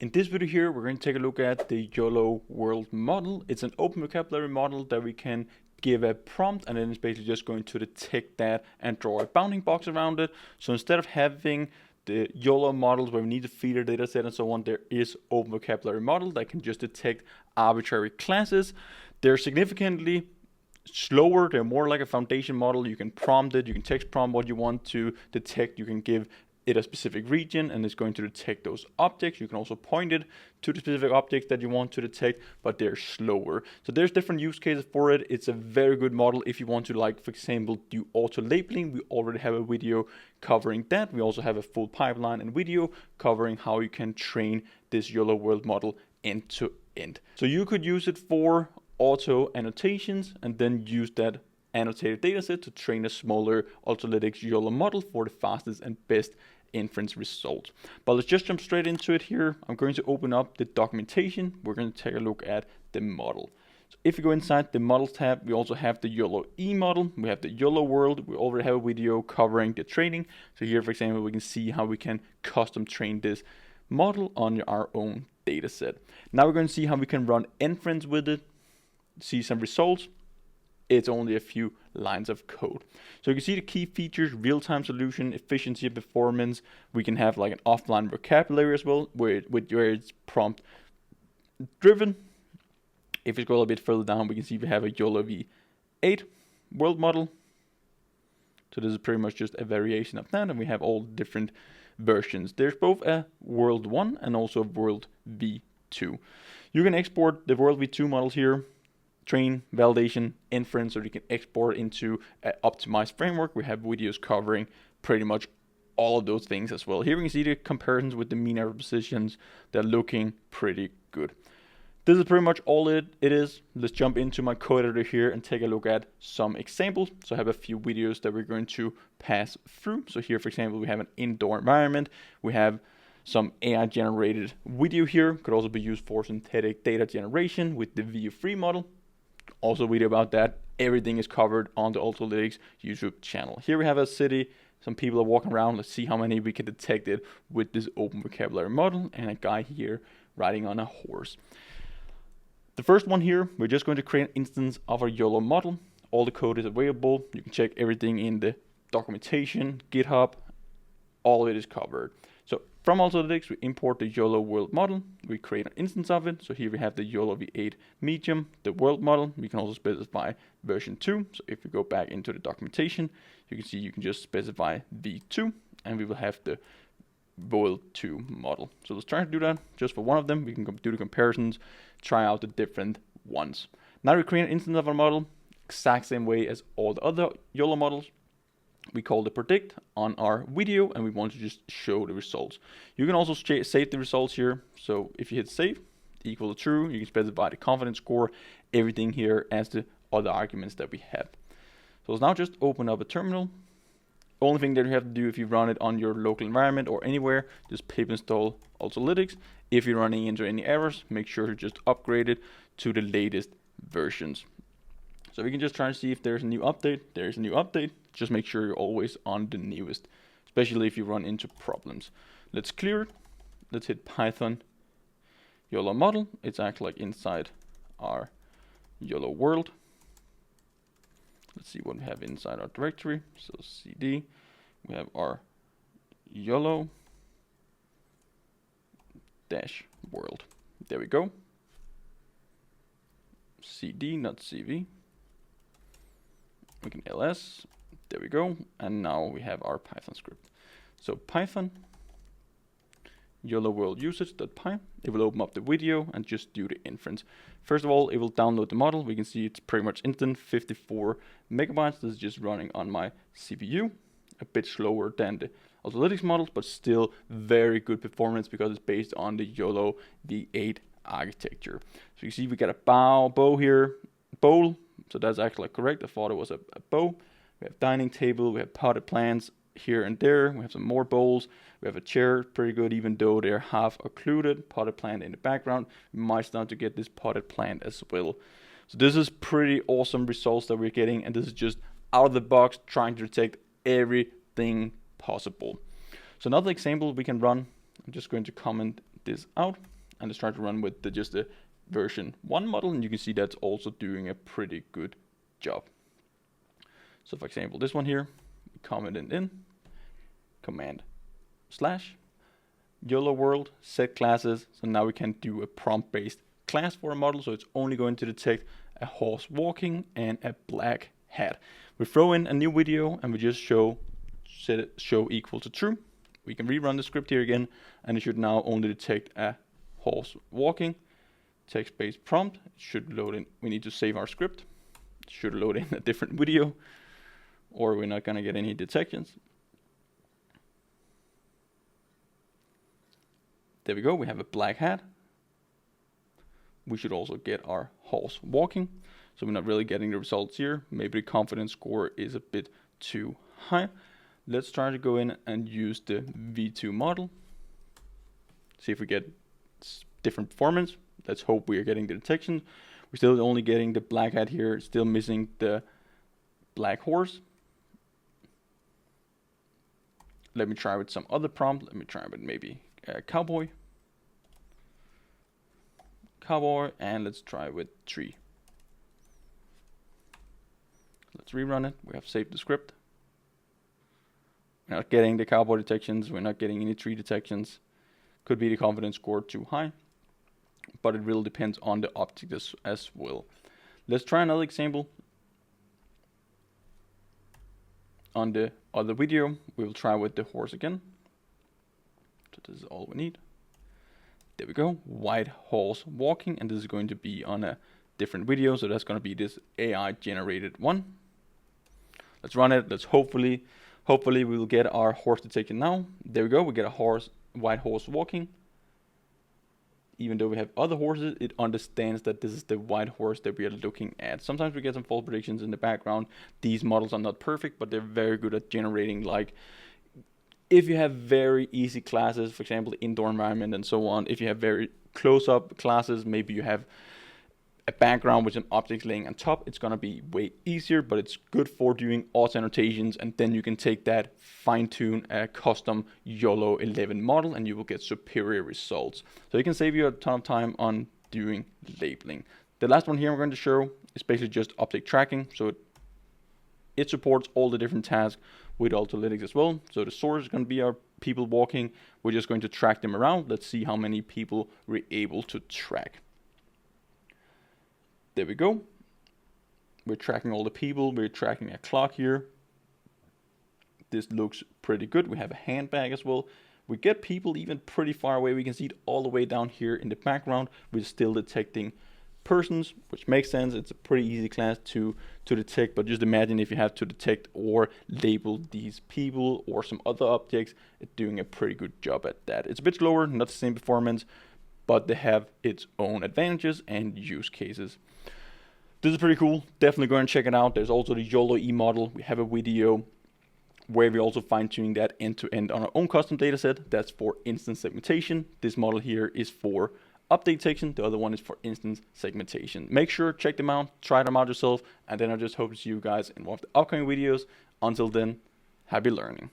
In this video here, we're going to take a look at the YOLO-World model. It's an open vocabulary model that we can give a prompt, and then it's basically just going to detect that and draw a bounding box around it. So instead of having the YOLO models where we need to feed a data set and so on, there is open vocabulary model that can just detect arbitrary classes. They're significantly slower. They're more like a foundation model. You can prompt it, you can text prompt what you want to detect, you can give it a specific region and it's going to detect those objects. You can also point it to the specific objects that you want to detect, but they're slower. So there's different use cases for it. It's a very good model if you want to, like, for example, do auto labeling. We already have a video covering that. We also have a full pipeline and video covering how you can train this YOLO-World model end to end. So you could use it for auto annotations and then use that annotated dataset to train a smaller Ultralytics YOLO model for the fastest and best inference results. But let's just jump straight into it here. I'm going to open up the documentation. We're going to take a look at the model. So if you go inside the models tab, we also have the YOLO-E model. We have the YOLO-World. We already have a video covering the training. So here, for example, we can see how we can custom train this model on our own data set. Now we're going to see how we can run inference with it, see some results. It's only a few lines of code. So you can see the key features: real-time solution, efficiency and performance. We can have like an offline vocabulary as well, where it's prompt driven. If we scroll a bit further down, we can see we have a YOLO v8 world model. So this is pretty much just a variation of that, and we have all different versions. There's both a world 1 and also a world v2. You can export the world v2 models here, train, validation, inference, so you can export into an optimized framework. We have videos covering pretty much all of those things as well. Here we can see the comparisons with the mean error positions. They're looking pretty good. This is pretty much all it is. Let's jump into my code editor here and take a look at some examples. So I have a few videos that we're going to pass through. So here, for example, we have an indoor environment. We have some AI generated video here. Could also be used for synthetic data generation with the VU3 model. Also a video about that. Everything is covered on the Ultralytics YouTube channel. Here we have a city. Some people are walking around. Let's see how many we can detect it with this open vocabulary model, and a guy here riding on a horse. The first one here, we're just going to create an instance of our YOLO model. All the code is available. You can check everything in the documentation, GitHub. All of it is covered. So from Ultralytics, we import the YOLO-World model. We create an instance of it. So here we have the YOLO v8 medium, the world model. We can also specify version 2. So if we go back into the documentation, you can see you can just specify v2, and we will have the world 2 model. So let's try to do that just for one of them. We can do the comparisons, try out the different ones. Now we create an instance of our model, exact same way as all the other YOLO models. We call the predict on our video, and we want to just show the results. You can also save the results here. So if you hit save, equal to true, you can specify the confidence score, everything here as the other arguments that we have. So let's now just open up a terminal. Only thing that you have to do if you run it on your local environment or anywhere, just pip install Ultralytics. If you're running into any errors, make sure to just upgrade it to the latest versions. So we can just try to see if there's a new update. There's a new update. Just make sure you're always on the newest, especially if you run into problems. Let's clear it. Let's hit Python YOLO model. It's actually like inside our YOLO-World. Let's see what we have inside our directory. So cd, we have our YOLO-World. There we go. cd, not cv. We can ls, there we go, and now we have our Python script. So Python YOLO-World usage.py, it will open up the video and just do the inference. First of all, it will download the model. We can see it's pretty much instant, 54 megabytes. This is just running on my CPU, a bit slower than the Ultralytics models, but still very good performance because it's based on the YOLO v8 architecture. So you see we got a bow here, bowl. So that's actually correct. I thought it was a bow. We have dining table. We have potted plants here and there. We have some more bowls. We have a chair. Pretty good, even though they're half occluded. Potted plant in the background. We might start to get this potted plant as well. So this is pretty awesome results that we're getting. And this is just out of the box trying to detect everything possible. So another example we can run. I'm just going to comment this out and let's try to run with just the version 1 model, and you can see that's also doing a pretty good job. So for example, this one here, comment it in, command slash YOLO-World set classes. So now we can do a prompt based class for a model, so it's only going to detect a horse walking and a black hat. We throw in a new video and we just set it show equal to true. We can rerun the script here again, and it should now only detect a horse walking. Text-based prompt. It should load in. We need to save our script. It should load in a different video, or we're not gonna get any detections. There we go. We have a black hat. We should also get our horse walking. So we're not really getting the results here. Maybe the confidence score is a bit too high. Let's try to go in and use the V2 model. See if we get different performance. Let's hope we are getting the detection. We're still only getting the black hat here, still missing the black horse. Let me try with some other prompt. Let me try with maybe a cowboy. And let's try with tree. Let's rerun it. We have saved the script. We're not getting the cowboy detections. We're not getting any tree detections. Could be the confidence score too high, but it really depends on the object as well. Let's try another example. On the other video, we will try with the horse again. So this is all we need. There we go, white horse walking, and this is going to be on a different video, so that's going to be this AI generated one. Let's run it. Let's hopefully we will get our horse detection now. There we go, we get a white horse walking. Even though we have other horses, it understands that this is the white horse that we are looking at. Sometimes we get some false predictions in the background. These models are not perfect, but they're very good at generating, like, if you have very easy classes, for example, indoor environment and so on, if you have very close-up classes, maybe you have a background with an object laying on top, it's going to be way easier, but it's good for doing auto annotations, and then you can take that, fine-tune a custom YOLO-11 model, and you will get superior results. So you can save you a ton of time on doing labeling. The last one here I'm going to show is basically just object tracking. So it supports all the different tasks with Ultralytics as well. So the source is going to be our people walking. We're just going to track them around. Let's see how many people we're able to track. There we go. We're tracking all the people. We're tracking a clock here. This looks pretty good. We have a handbag as well. We get people even pretty far away. We can see it all the way down here in the background. We're still detecting persons, which makes sense. It's a pretty easy class to detect, but just imagine if you have to detect or label these people or some other objects. It's doing a pretty good job at that. It's a bit slower, not the same performance, but they have its own advantages and use cases. This is pretty cool. Definitely go and check it out. There's also the YOLO-E model. We have a video where we also fine-tuning that end-to-end on our own custom dataset. That's for instance segmentation. This model here is for update section. The other one is for instance segmentation. Make sure, check them out, try them out yourself, and then I just hope to see you guys in one of the upcoming videos. Until then, happy learning.